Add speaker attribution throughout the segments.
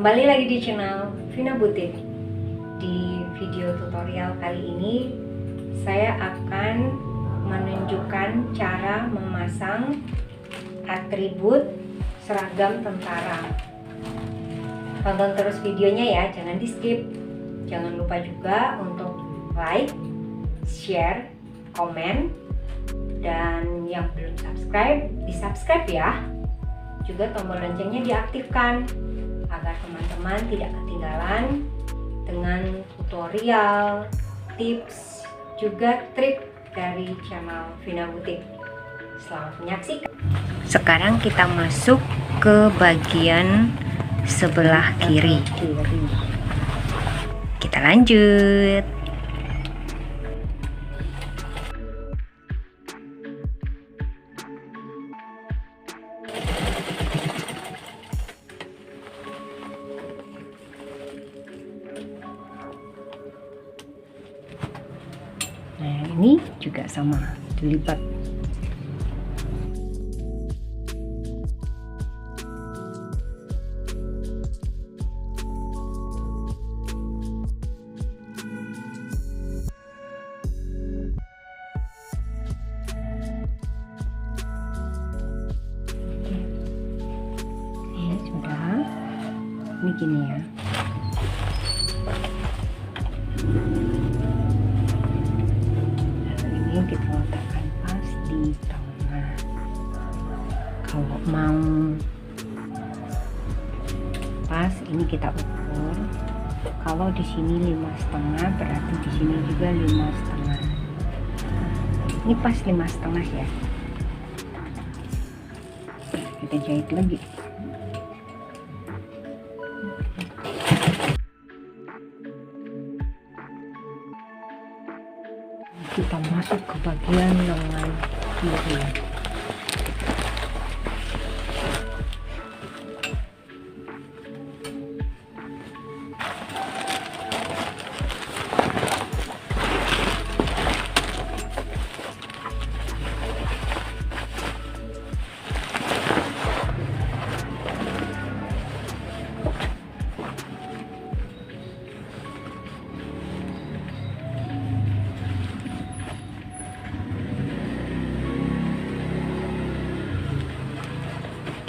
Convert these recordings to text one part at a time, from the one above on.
Speaker 1: Kembali lagi di channel Vina Butik. Di video tutorial kali ini saya akan menunjukkan cara memasang atribut seragam tentara. Tonton terus videonya ya, jangan di skip. Jangan lupa juga untuk like, share, komen, dan yang belum subscribe di subscribe ya. Juga tombol loncengnya diaktifkan agar teman-teman tidak ketinggalan dengan tutorial, tips, juga trik dari channel Vina Butik. Selamat menyaksikan. Sekarang kita masuk ke bagian sebelah kiri. Kita lanjut. Nah, ini juga sama, dilipat. Ini sudah. Ini gini ya. Ini kita letakkan pas di tengah. Kalau mau pas, ini kita ukur. Kalau di sini 5,5, berarti di sini juga 5,5. Ini pas 5,5 ya. Kita jahit lagi. Kita masuk ke bagian lengan kiri.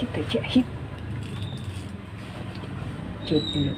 Speaker 1: Kita jahit dulu.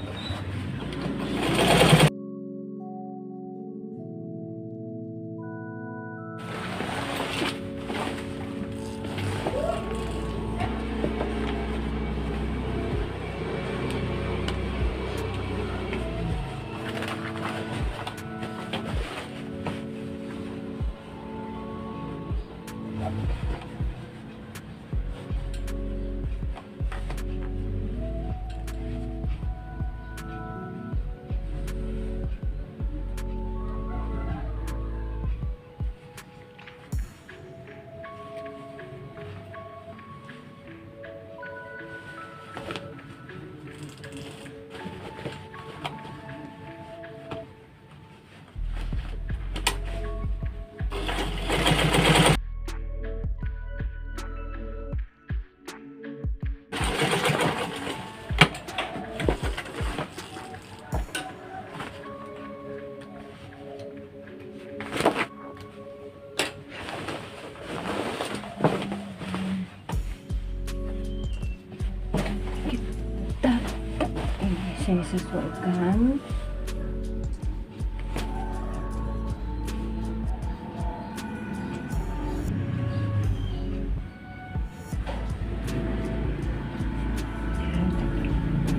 Speaker 1: Saya sesuaikan.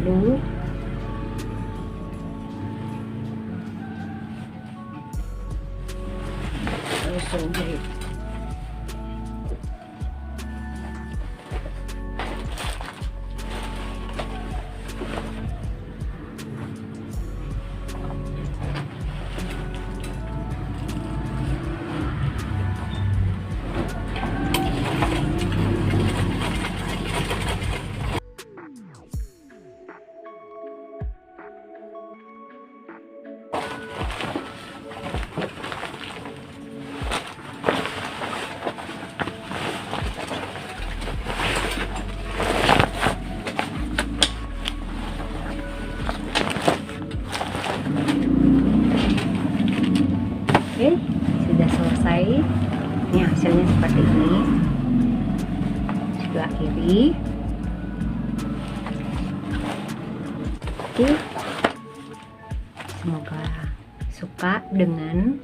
Speaker 1: Lalu langsung jahit. caranya seperti ini. Sebelah kiri. Oke, semoga suka dengan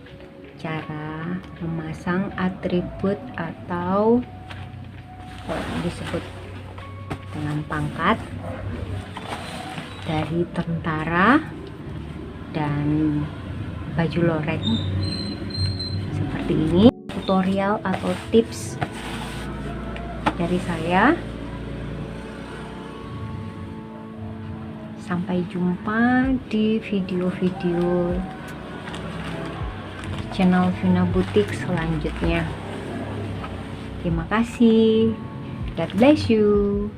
Speaker 1: cara memasang atribut atau disebut dengan pangkat dari tentara dan baju loreng seperti ini. Tutorial atau tips dari saya. Sampai jumpa di video-video channel Vina Butik selanjutnya. Terima kasih. God bless you.